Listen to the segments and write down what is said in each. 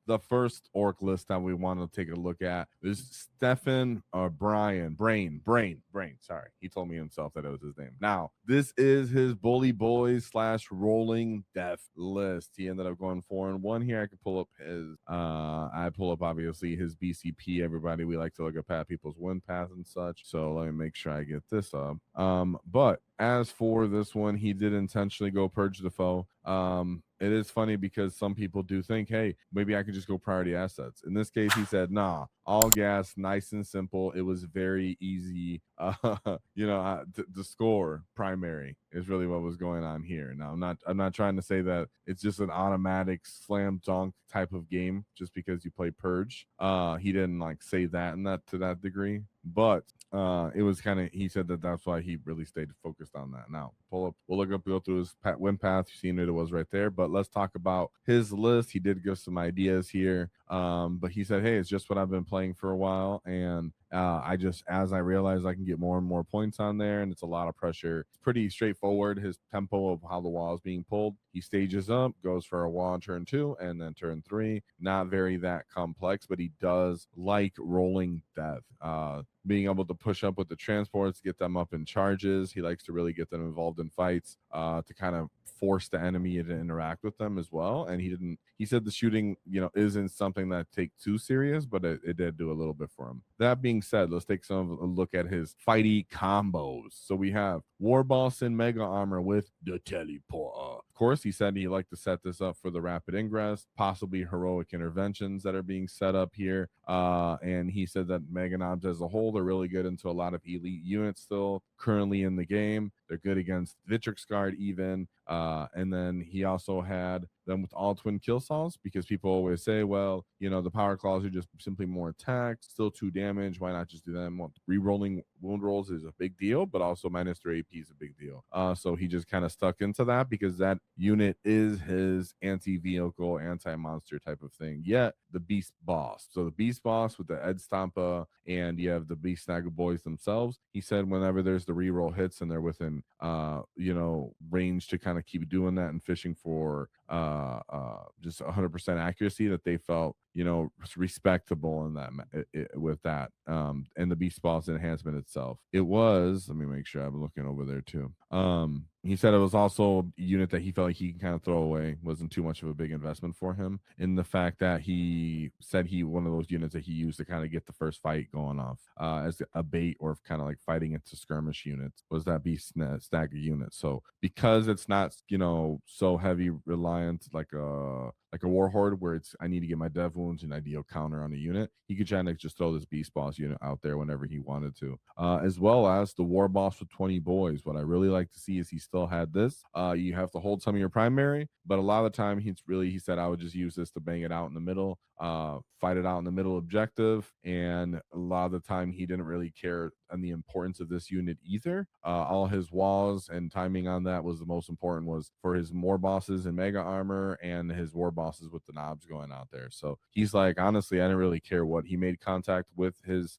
the first orc list that we want to take a look at is Stefan or Brain. Sorry, he told me himself that it was his name. Now, this is his Bully Boys / Rolling Death list. He ended up going 4-1 here. I can pull up his. I pull up obviously his BCP. Everybody, we like to look at people's win path and such. So let me make sure I get this up. But as for this one, he did intentionally go purge the foe. It is funny because some people do think, hey, maybe I could just go priority assets. In this case, he said, nah, all gas, nice and simple. It was very easy. The score primary is really what was going on here. Now, I'm not trying to say that it's just an automatic slam dunk type of game just because you play purge. He didn't like say that and that to that degree, but it was kind of, he said that that's why he really stayed focused on that. Now, we'll go through his win path. You've seen it was right there, but let's talk about his list. He did give some ideas here, but he said, hey, it's just what I've been playing for a while, and as I realize I can get more and more points on there, and it's a lot of pressure. It's pretty straightforward. His tempo of how the wall is being pulled, he stages up, goes for a wall on turn 2 and then turn 3. Not very that complex, but he does like rolling death. Being able to push up with the transports, get them up in charges. He likes to really get them involved in fights to kind of force the enemy to interact with them as well. And he said the shooting, isn't something that take too serious, but it did do a little bit for him. That being said, let's take a look at his fighty combos. So we have War Boss in Mega Armor with the Teleporter. Of course, he said he liked to set this up for the rapid ingress, possibly heroic interventions that are being set up here. And he said that Mega Knobs as a whole, they're really good into a lot of elite units still currently in the game. They're good against Vitrix Guard even. And then he also had them with all twin kill saws, because people always say, well, the power claws are just simply more attack, still 2 damage. Why not just do them? Well, re-rolling wound rolls is a big deal, but also -3 AP is a big deal. So he just kind of stuck into that because that unit is his anti-vehicle, anti-monster type of thing. Yet the Beast Boss. So the Beast Boss with the Ed Stampa, and you have the Beast Snaggle Boys themselves. He said whenever there's the re-roll hits and they're within range to kind of keep doing that and fishing for just 100% accuracy, that they felt respectable in that with that. And the Beast Boss enhancement itself, it was, let me make sure I'm looking over there too. He said it was also a unit that he felt like he can kind of throw away. Wasn't too much of a big investment for him, in the fact that he said one of those units that he used to kind of get the first fight going off as a bait, or kind of like fighting into skirmish units, was that Beast Stagger unit. So because it's not so heavy reliant like a Warhorde, where it's I need to get my dev wounds and I deal counter on a unit, he could try to just throw this Beast Boss unit out there whenever he wanted to, as well as the War Boss with 20 boys. What I really like to see is he still had this. You have to hold some of your primary, but a lot of the time he said I would just use this to bang it out in the middle, fight it out in the middle objective, and a lot of the time he didn't really care on the importance of this unit either. All his walls and timing on that was the most important, was for his War Bosses in Mega Armor and his War Bosses with the knobs going out there. So he's like, honestly, I didn't really care what he made contact with his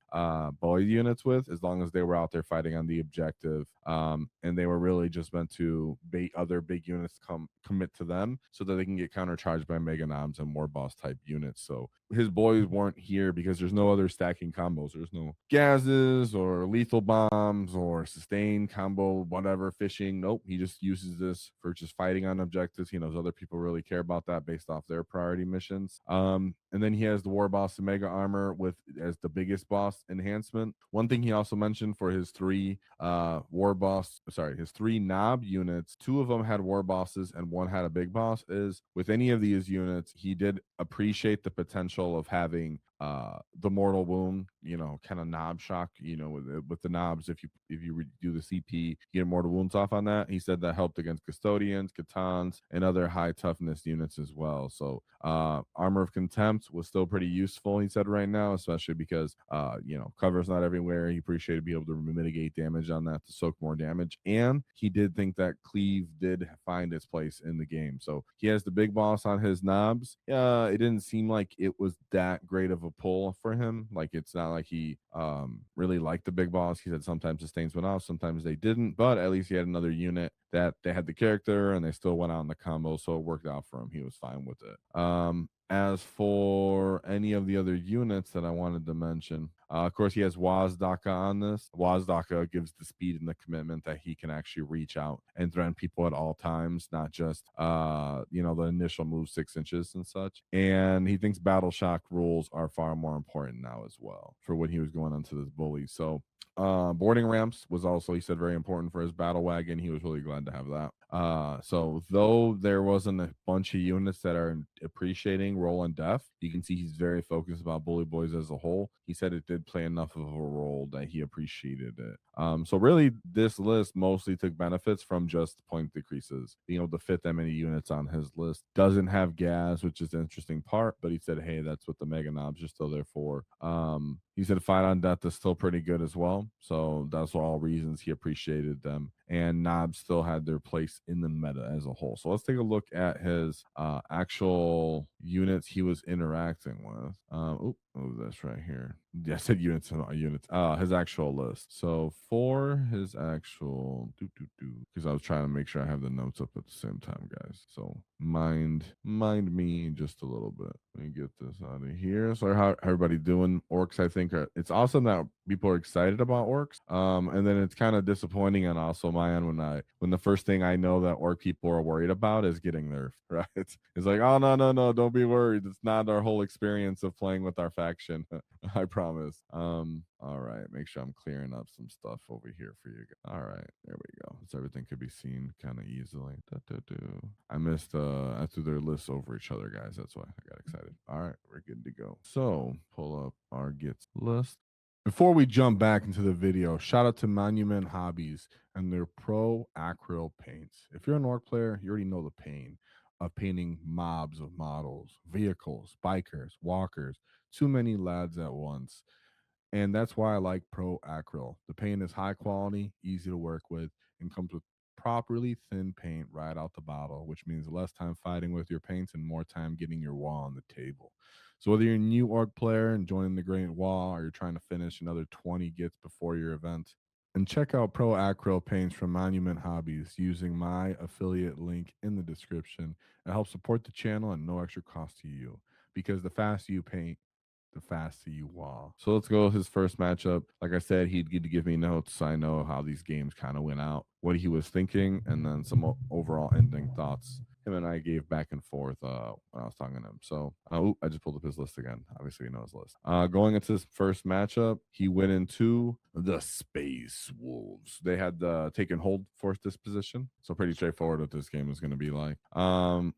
boy units with, as long as they were out there fighting on the objective, and they were really just meant to bait other big units to commit to them so that they can get countercharged by Mega Knobs and War Boss type units. So his boys weren't here because there's no other stacking combos. There's no gases or lethal bombs or sustain combo, whatever, fishing. Nope. He just uses this for just fighting on objectives. He knows other people really care about that based off their priority missions. And then he has the War Boss and Mega Armor with as the biggest boss enhancement. One thing he also mentioned for his 3 his 3 knob units, 2 of them had War Bosses and 1 had a big boss, is with any of these units, he did appreciate the potential of having the mortal wound, kind of knob shock, with the knobs. If you do the CP, get mortal wounds off on that. He said that helped against custodians, Katans, and other high toughness units as well. So Armor of Contempt was still pretty useful, he said, right now, especially because cover's not everywhere. He appreciated being able to mitigate damage on that to soak more damage, and he did think that Cleave did find its place in the game. So he has the big boss on his knobs. It didn't seem like it was that great of a pull for him. Like, it's not like he really liked the big boss. He said sometimes the stains went off, sometimes they didn't, but at least he had another unit that they had the character and they still went out in the combo, so it worked out for him. He was fine with it. As for any of the other units that I wanted to mention, of course, he has WAAAGH on this. WAAAGH gives the speed and the commitment that he can actually reach out and threaten people at all times, not just the initial move 6 inches and such. And he thinks battle shock rules are far more important now as well for when he was going onto this bully. So boarding ramps was also, he said, very important for his battle wagon. He was really glad to have that. So though there wasn't a bunch of units that are appreciating roll and def, you can see he's very focused about Bully Boys as a whole. He said it did play enough of a role that he appreciated it. So really this list mostly took benefits from just point decreases, being able to fit that many units on his list. Doesn't have gas, which is the interesting part, but he said, hey, that's what the mega knobs are still there for. He said fight on death is still pretty good as well. So that's all reasons he appreciated them. And knobs still had their place in the meta as a whole. So let's take a look at his actual units he was interacting with. That's right here. Yeah, I said units, not units. His actual list. So for his actual because I was trying to make sure I have the notes up at the same time, guys. So mind me just a little bit. Let me get this out of here. So how everybody doing? Orcs, I think it's awesome that people are excited about orcs. And then it's kind of disappointing and also my end when the first thing I know that orc people are worried about is getting nerfed, right? It's like, oh no, don't be worried. It's not our whole experience of playing with our faction. I promise. All right, make sure I'm clearing up some stuff over here for you guys. All right, there we go. So everything could be seen kind of easily. I missed I threw their lists over each other, guys. That's why I got excited. All right, we're good to go. So pull up our gets list. Before we jump back into the video, shout out to Monument Hobbies and their Pro Acryl paints. If you're an orc player, you already know the pain of painting mobs of models, vehicles, bikers, walkers, too many lads at once. And that's why I like Pro Acryl. The paint is high quality, easy to work with, and comes with properly thin paint right out the bottle, which means less time fighting with your paints and more time getting your wall on the table. So whether you're a new orc player and joining the Great Wall, or you're trying to finish another 20 gets before your event, and check out Pro Acryl paints from Monument Hobbies using my affiliate link in the description. It helps support the channel and no extra cost to you, because the faster you paint, the faster you wall. So let's go with his first matchup. Like I said, he'd get to give me notes so I know how these games kind of went out, what he was thinking, and then some overall ending thoughts. Him and I gave back and forth when I was talking to him. So I just pulled up his list again. Obviously, you know his list. Going into his first matchup, he went into the Space Wolves. They had taken hold force disposition, so pretty straightforward what this game was going to be like. And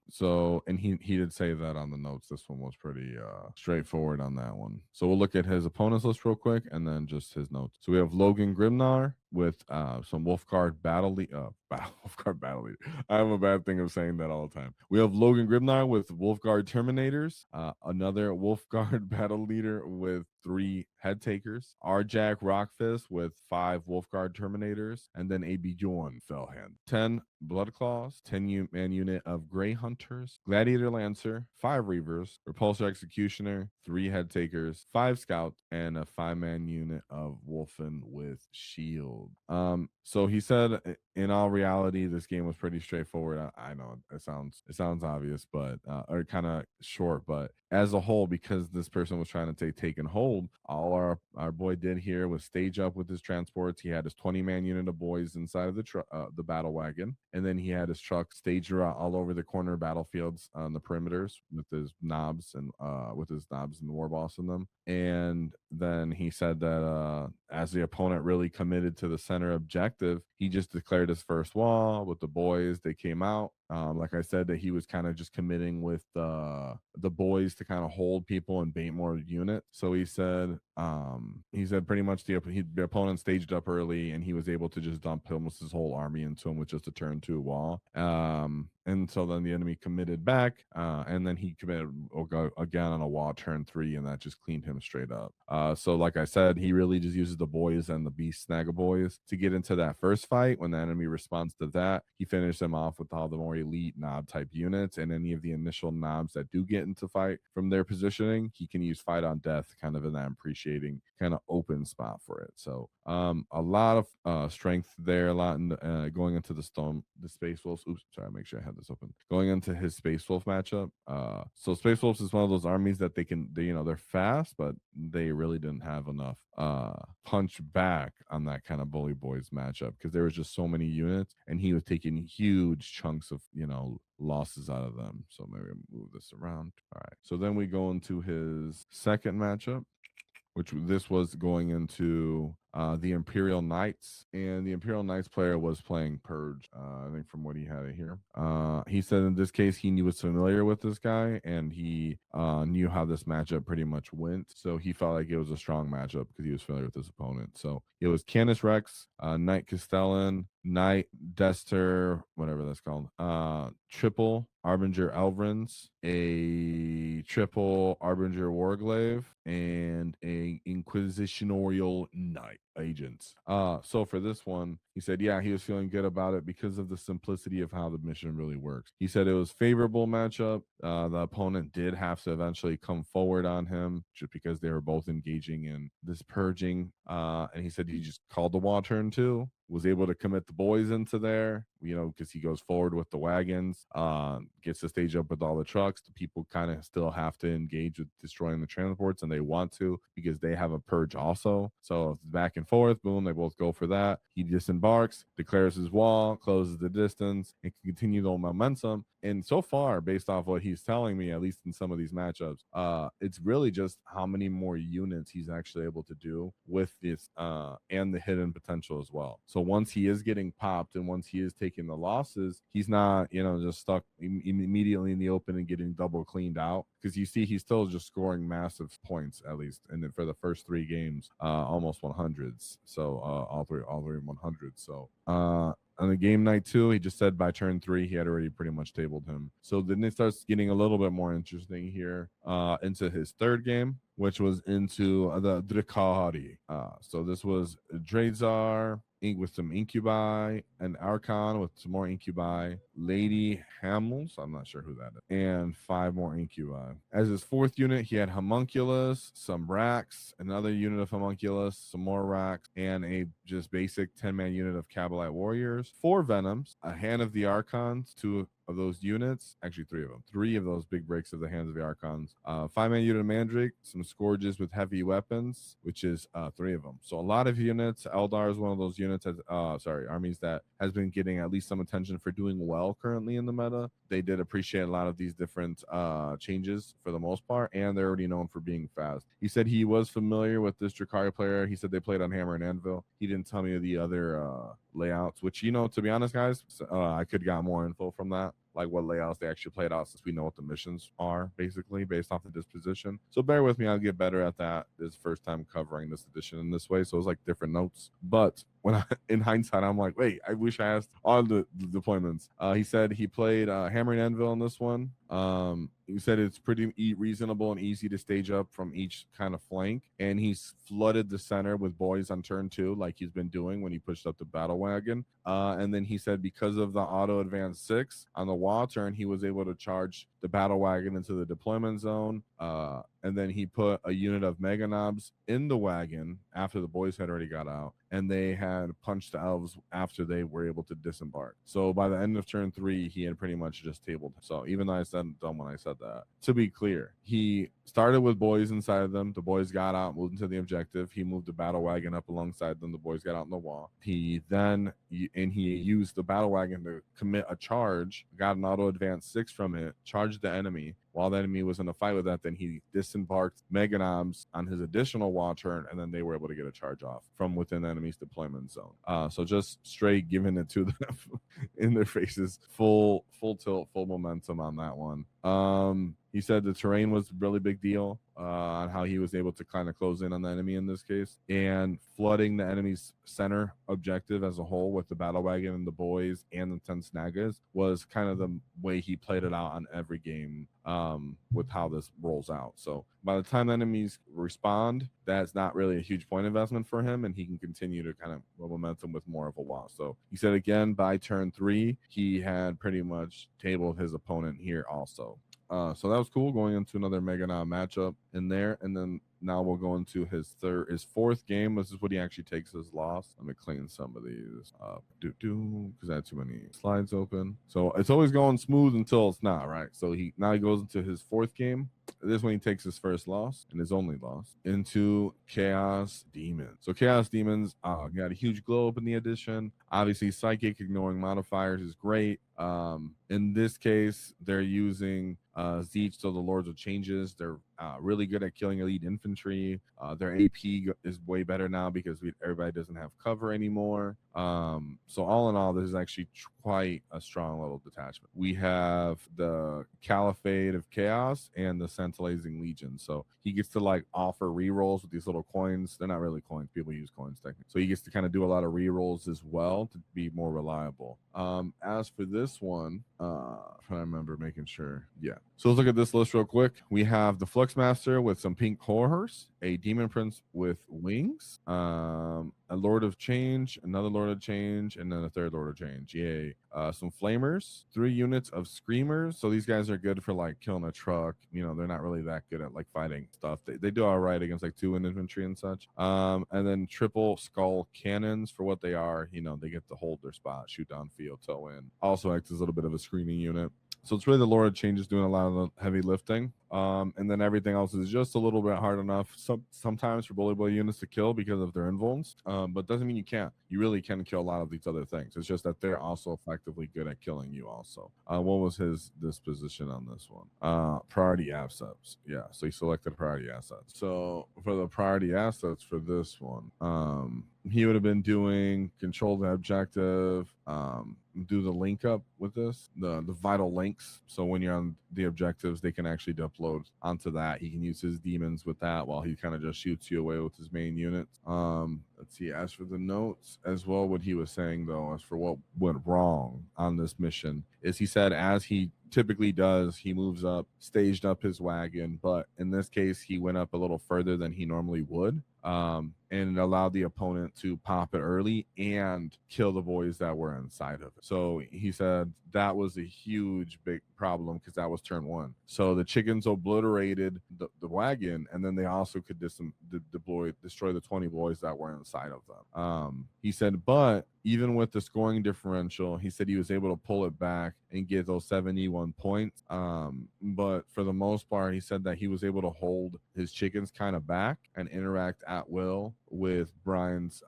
he did say that on the notes. This one was pretty straightforward on that one. So we'll look at his opponent's list real quick and then just his notes. So we have Logan Grimnar with some Wolfguard Battle Leader. Wolfguard Battle Leader. I have a bad thing of saying that all the time. We have Logan Grimnar with Wolfguard Terminators, another Wolfguard Battle Leader with 3 Head Takers, Arjack Rockfist with 5 Wolfguard Terminators, and then a Bjorn Fellhand. 10 Bloodclaws, 10-man unit of Grey Hunters, Gladiator Lancer, 5 Reavers, Repulsor Executioner, 3 Head Takers, 5 Scouts, and a 5-man unit of Wolfen with Shield. So he said, in all reality, this game was pretty straightforward. I know it sounds obvious, but or kind of short, but as a whole, because this person was trying to take and hold, all our boy did here was stage up with his transports. He had his 20-man unit of boys inside of the battle wagon, and then he had his truck staged all over the corner battlefields on the perimeters with his knobs and war boss in them. And then he said that as the opponent really committed to the center objective, he just declared his first wall with the boys. They came out. Like I said, that he was kind of just committing with the boys to kind of hold people and bait more unit. So he said pretty much the opponent staged up early, and he was able to just dump almost his whole army into him with just a turn 2 wall. And so then the enemy committed back, and then he committed again on a wall turn 3, and that just cleaned him straight up. So like I said, he really just uses the boys and the beast snagger boys to get into that first fight. When the enemy responds to that, he finished them off with all the more elite knob type units, and any of the initial knobs that do get into fight from their positioning, he can use fight on death kind of in that appreciating kind of open spot for it. So a lot of strength there, a lot in going into the Space Wolves. Oops, sorry, make sure I had this open. Going into his Space Wolf matchup. So Space Wolves is one of those armies that they're fast, but they really didn't have enough punch back on that kind of Bully Boys matchup because there was just so many units, and he was taking huge chunks of losses out of them. So maybe move this around. All right. So then we go into his second matchup, which this was going into the Imperial Knights, and the Imperial Knights player was playing Purge. I think from what he had it here, he said in this case he was familiar with this guy, and he knew how this matchup pretty much went. So he felt like it was a strong matchup because he was familiar with his opponent. So it was Canis Rex, Knight Castellan, Knight Dester, whatever that's called, triple Arbinger Elvrins, a triple Arbinger Warglaive, and a Inquisitorial Knight agents. So for this one, he said, yeah, he was feeling good about it because of the simplicity of how the mission really works. He said it was favorable matchup. The opponent did have to eventually come forward on him just because they were both engaging in this purging. And he said he just called the WAAAGH turn 2, was able to commit the boys into there, because he goes forward with the wagons, gets the stage up with all the trucks. The people kind of still have to engage with destroying the transports, and they want to because they have a purge also. So back and forth, boom, they both go for that. He disembarks, declares his wall, closes the distance, and can continue the momentum. And so far, based off what he's telling me, at least in some of these matchups, it's really just how many more units he's actually able to do with this and the hidden potential as well. So once he is getting popped and once he is taking the losses, he's not, just stuck immediately in the open and getting double cleaned out, because you see he's still just scoring massive points, at least, and then for the first 3 games, almost 100s. So all three 100s. So on the game night 2, he just said by turn 3 he had already pretty much tabled him. So then it starts getting a little bit more interesting here into his third game, which was into the Drukhari. So this was Drazar with some Incubi, an Archon with some more Incubi, Lady Hamels, I'm not sure who that is, and 5 more Incubi. As his 4th unit, he had Homunculus, some Racks, another unit of Homunculus, some more Racks, and a just basic 10-man unit of Cabalite Warriors, 4 Venoms, a Hand of the Archons, 2 of those units, actually 3 of them, 3 of those big breaks of the Hands of the Archons, 5-man unit of Mandrake, some Scourges with heavy weapons, which is 3 of them. So a lot of units. Eldar is one of those units, armies that has been getting at least some attention for doing well currently in the meta. They did appreciate a lot of these different changes for the most part, and they're already known for being fast. He said he was familiar with this Drukhari player. He said they played on Hammer and Anvil. He didn't tell me the other layouts, which, to be honest, guys, I could got more info from that, like what layouts they actually played out, since we know what the missions are basically based off the disposition. So bear with me, I'll get better at that. This is first time covering this edition in this way, so it's like different notes. But when in hindsight, I'm like, wait, I wish I asked all the deployments. He said he played Hammer and Anvil in this one. He said it's pretty reasonable and easy to stage up from each kind of flank, and he's flooded the center with boys on turn 2, like he's been doing when he pushed up the battle wagon. And then he said because of the auto advance 6 on the WAAAGH turn, he was able to charge the battle wagon into the deployment zone. And then he put a unit of Mega Knobs in the wagon after the boys had already got out, and they had punched the elves after they were able to disembark. So by the end of turn 3, he had pretty much just tabled. So even though I said dumb when I said that, to be clear, he started with boys inside of them. The boys got out, moved into the objective. He moved the battle wagon up alongside them. The boys got out in the wall. He used the battle wagon to commit a charge, got an auto advance 6 from it, charged the enemy. While the enemy was in a fight with that, then he disembarked Mega Knobs on his additional WAAAGH turn, and then they were able to get a charge off from within the enemy's deployment zone. So just straight giving it to them in their faces, full tilt, full momentum on that one. He said the terrain was a really big deal on how he was able to kind of close in on the enemy in this case, and flooding the enemy's center objective as a whole with the battle wagon and the boys and the 10 Snagas was kind of the way he played it out on every game with how this rolls out. So by the time the enemies respond, that's not really a huge point investment for him, and he can continue to kind of momentum with more of a WAAAGH. So he said again, by turn 3, he had pretty much tabled his opponent here also. So that was cool, going into another Mega Knob matchup in there. And then Now we'll go into his fourth game. This is what he actually takes as loss. Let me clean some of these up. Because I had too many slides open. So it's always going smooth until it's not, right? So he goes into his fourth game. This is when he takes his first loss and his only loss into Chaos Demons. So Chaos Demons got a huge glow up in the edition. Obviously, Psychic ignoring modifiers is great. In this case, they're using Zeech, so the Lords of Changes. They're really good at killing elite infantry. Their AP is way better now because everybody doesn't have cover anymore. So all in all, this is actually quite a strong level detachment. We have the Caliphate of Chaos and the Centralizing Legion. So he gets to like offer rerolls with these little coins. They're not really coins. People use coins technically. So he gets to kind of do a lot of rerolls as well to be more reliable. As for this one, I remember making sure. Yeah. So let's look at this list real quick. We have the Fluxmaster with some pink horrors, a Demon Prince with wings, a Lord of Change, another Lord of Change, and then a third Lord of Change. Yay. Some Flamers, 3 units of Screamers. So these guys are good for like killing a truck. You know, they're not really that good at like fighting stuff. They do all right against like 2 infantry and such. And then triple Skull Cannons for what they are. You know, they get to hold their spot, shoot down field, tow in. Also acts as a little bit of a screening unit. So it's really the Lord of Changes doing a lot of the heavy lifting. And then everything else is just a little bit hard enough sometimes for bully boy units to kill because of their invulns. But doesn't mean you can't. You really can kill a lot of these other things. It's just that they're also effectively good at killing you also. What was his disposition on this one? Priority assets. Yeah, so he selected priority assets. So for the priority assets for this one, he would have been doing control the objective, do the link up with this, the vital links. So when you're on the objectives, they can actually upload onto that. He can use his demons with that while he kind of just shoots you away with his main units. Let's see. As for the notes as well, what he was saying though, as for what went wrong on this mission, is he said as he typically does, he moves up, staged up his wagon, but in this case, he went up a little further than he normally would. And allowed the opponent to pop it early and kill the boys that were inside of it. So he said that was a huge, big problem because that was turn 1. So the chickens obliterated the wagon, and then they also could destroy the 20 boys that were inside of them. He said, but even with the scoring differential, he said he was able to pull it back and get those 71 points. But for the most part, he said that he was able to hold his chickens kind of back and interact at will with Brian's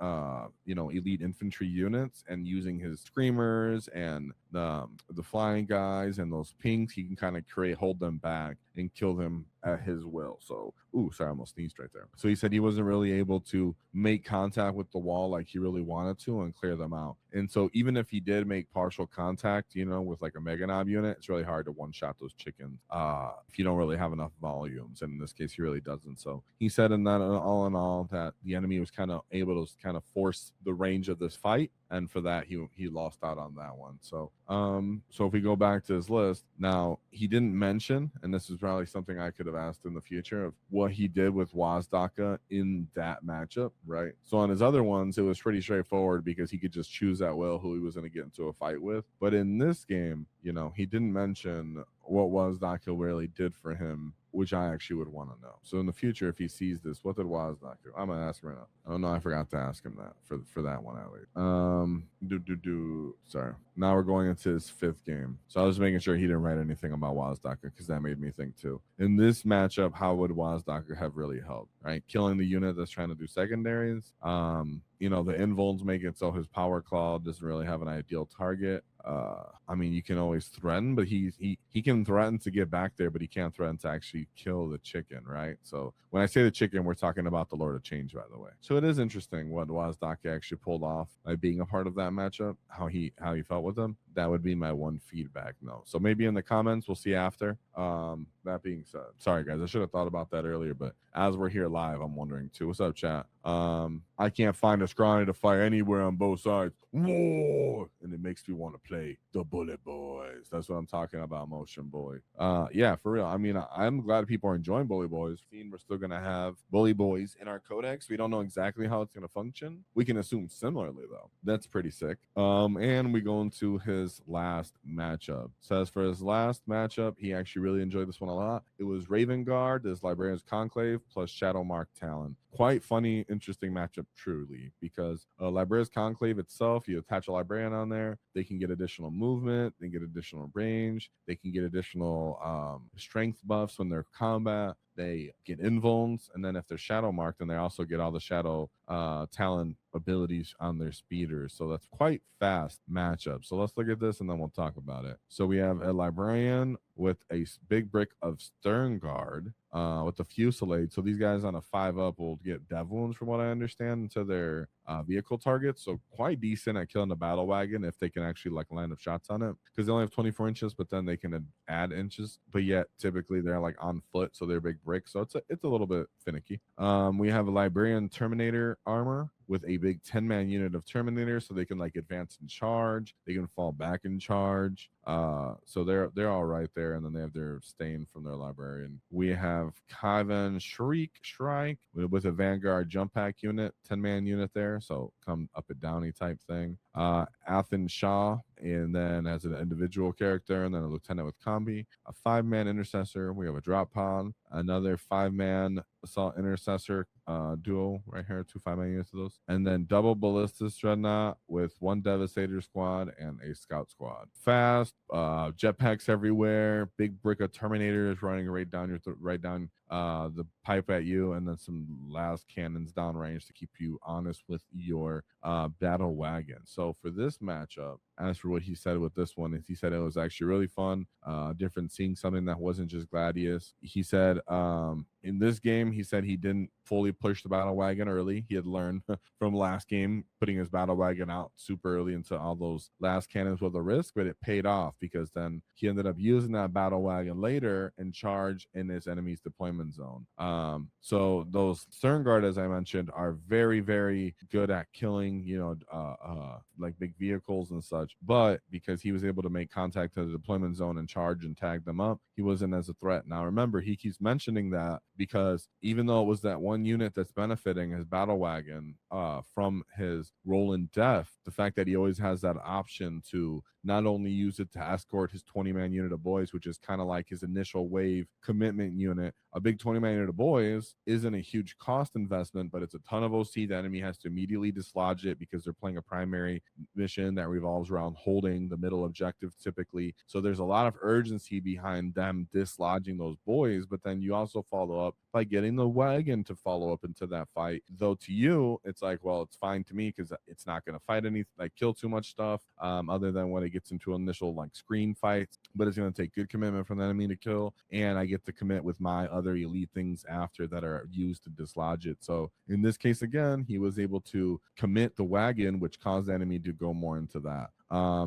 elite infantry units, and using his screamers and the flying guys and those pinks, he can kind of hold them back and kill them at his will. So, sorry, I almost sneezed right there. So he said he wasn't really able to make contact with the wall like he really wanted to and clear them out. And so even if he did make partial contact, with like a Mega Knob unit, it's really hard to one-shot those chickens if you don't really have enough volumes. And in this case, he really doesn't. So he said in all that the enemy was kind of able to kind of force the range of this fight. And for that, he lost out on that one. So if we go back to his list, now he didn't mention, and this is probably something I could have asked in the future, of what he did with WAAAGH in that matchup, right? So on his other ones, it was pretty straightforward because he could just choose at will who he was going to get into a fight with. But in this game, he didn't mention what WAAAGH really did for him, which I actually would want to know. So in the future, if he sees this, what did WAAAGH do? I'm gonna ask him right now. Oh no, I forgot to ask him that for that one at least. Sorry. Now we're going into his 5th game. So I was making sure he didn't write anything about WAAAGH because that made me think too. In this matchup, how would WAAAGH have really helped? Right, killing the unit that's trying to do secondaries. The invulns make it so his power claw doesn't really have an ideal target. You can always threaten, but he can threaten to get back there, but he can't threaten to actually kill the chicken, right? So when I say the chicken, we're talking about the Lord of Change, by the way. So it is interesting what WAAAGH actually pulled off by being a part of that matchup, how he felt with them. That would be my one feedback note. So maybe in the comments, we'll see after. That being said, sorry guys, I should have thought about that earlier, but as we're here live, I'm wondering too. What's up, chat? I can't find a scrawny to fight anywhere on both sides. Whoa! And it makes me want to play the Bullet Boys. That's what I'm talking about, Motion Boy. Yeah, for real. I'm glad people are enjoying Bully Boys. We're still gonna have Bully Boys in our codex. We don't know exactly how it's gonna function. We can assume similarly though. That's pretty sick. And we go into his his last matchup. Says for his last matchup, he actually really enjoyed this one a lot. It was Raven Guard, this Librarian's Conclave, plus Shadow Mark Talon. Quite funny, interesting matchup, truly, because Librarian's Conclave itself, you attach a Librarian on there, they can get additional movement, they can get additional range, they can get additional strength buffs when they're combat. They get invulns, and then if they're shadow marked, then they also get all the shadow talent abilities on their speeders. So that's quite fast matchup. So let's look at this and then we'll talk about it. So we have a librarian with a big brick of Stern Guard with the Fusillade. So these guys on a 5-up will get dev wounds, from what I understand, into their vehicle targets. So quite decent at killing the battle wagon if they can actually like line up shots on it, because they only have 24 inches, but then they can add inches. But yet typically they're like on foot, so they're big bricks. So it's a little bit finicky. We have a Librarian Terminator armor with a big 10-man unit of Terminator, so they can like advance and charge. They can fall back and charge. So they're all right there, and then they have their stain from their librarian. We have Kyvan Shrike with a Vanguard jump pack unit, 10-man unit there, so come up and downy type thing. Athen Shaw, and then as an individual character, and then a lieutenant with combi, a 5-man intercessor. We have a drop pod, another 5-man assault intercessor duo right here, 2 5-man units of those, and then double ballistas dreadnought with 1 devastator squad and a scout squad. Fast, jetpacks everywhere, big brick of Terminators running right down your the pipe at you, and then some last cannons downrange to keep you honest with your battle wagon. So for this matchup, as for what he said with this one, is he said it was actually really fun, different, seeing something that wasn't just Gladius. He said in this game, he said he didn't fully push the battle wagon early. He had learned from last game, putting his battle wagon out super early into all those last cannons was a risk, but it paid off, because then he ended up using that battle wagon later and charge in his enemy's deployment zone. So those Stern Guard, as I mentioned, are very, very good at killing, like big vehicles and such. But because he was able to make contact to the deployment zone and charge and tag them up, he wasn't as a threat. Now remember, he keeps mentioning that because even though it was that one unit that's benefiting his battle wagon from his roll in death, the fact that he always has that option to not only use it to escort his 20-man unit of boys, which is kind of like his initial wave commitment unit. A big 20-man unit of boys isn't a huge cost investment, but it's a ton of OC. The enemy has to immediately dislodge it because they're playing a primary mission that revolves around holding the middle objective typically. So there's a lot of urgency behind them dislodging those boys, but then you also follow up by getting the wagon to follow up into that fight. Though to you, it's like, well, it's fine to me because it's not going to fight any, like kill too much stuff other than when it gets into initial like screen fights, but it's going to take good commitment from the enemy to kill, and I get to commit with my other elite things after that are used to dislodge it. So in this case, again, he was able to commit the wagon, which caused the enemy to go more into that.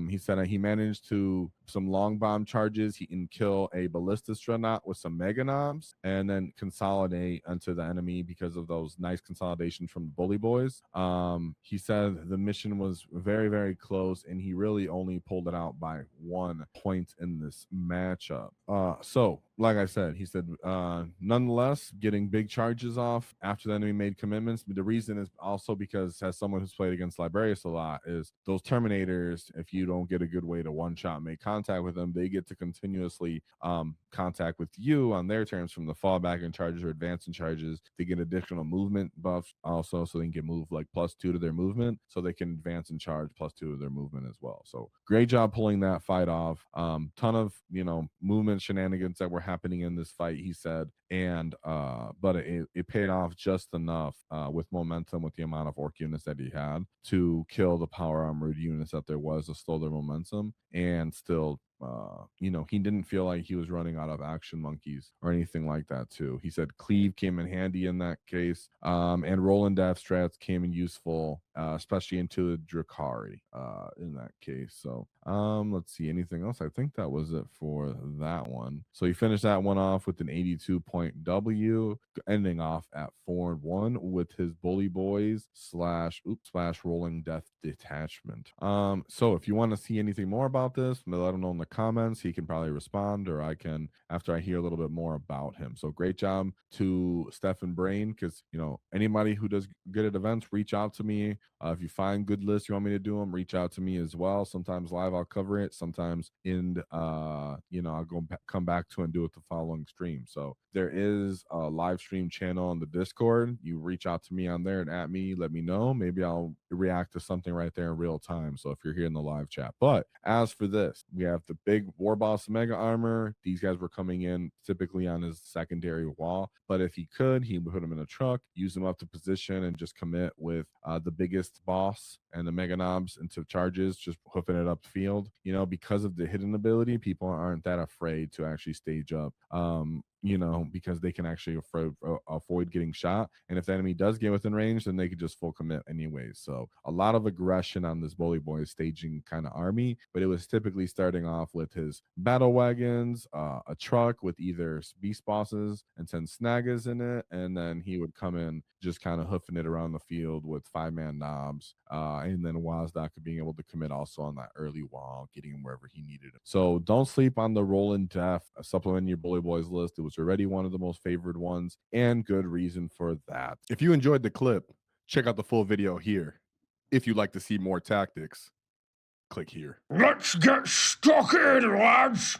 He said he managed to some long bomb charges. He can kill a ballistas dreadnought with some mega knobs and then consolidate onto the enemy because of those nice consolidations from the bully boys. He said the mission was very, very close, and he really only pulled it out by 1 point in this matchup. So like I said, he said, nonetheless, getting big charges off after the enemy made commitments. But the reason is also because, as someone who's played against Librarius a lot, is those Terminators, if you don't get a good way to one-shot make contact with them, they get to continuously contact with you on their terms from the fallback and charges or advancing charges. They get additional movement buffs also, so they can get moved like +2 to their movement, so they can advance and charge +2 to their movement as well. So great job pulling that fight off. Ton of movement shenanigans that were happening in this fight, he said, and but it paid off just enough with momentum, with the amount of orc units that he had to kill the power armored units that there was to slow their momentum, and still he didn't feel like he was running out of action monkeys or anything like that too. He said cleave came in handy in that case, and roll and death strats came in useful, especially into the Drukhari in that case. So let's see, anything else? I think that was it for that one. So he finished that one off with an 82.5 point W, ending off at 4-1 with his Bully Boys slash rolling death detachment. So if you want to see anything more about this, let him know in the comments. He can probably respond, or I can after I hear a little bit more about him. So great job to Stefan Brain, because anybody who does good at events, reach out to me. If you find good lists you want me to do them, reach out to me as well. Sometimes live I'll cover it, sometimes I'll come back to and do it the following stream. So there is a live stream channel on the Discord. You reach out to me on there and at me, let me know. Maybe I'll react to something right there in real time. So if you're here in the live chat. But as for this, we have the big War Boss Mega Armor. These guys were coming in typically on his secondary wall, but if he could, he would put them in a truck, use them up to position, and just commit with the biggest boss and the Mega Knobs into charges, just hoofing it up field. Because of the hidden ability, people aren't that afraid to actually stage up. Because they can actually avoid getting shot. And if the enemy does get within range, then they could just full commit anyways. So a lot of aggression on this Bully Boy staging kind of army, but it was typically starting off with his battle wagons, a truck with either beast bosses and 10 snaggers in it, and then he would come in just kind of hoofing it around the field with 5-man knobs, and then WAAAGH being able to commit also on that early wall, getting him wherever he needed him. So don't sleep on the rolling death. Supplement your Bully Boys list. It was already one of the most favored ones, and good reason for that. If you enjoyed the clip, check out the full video here. If you'd like to see more tactics, click here. Let's get stuck in, lads!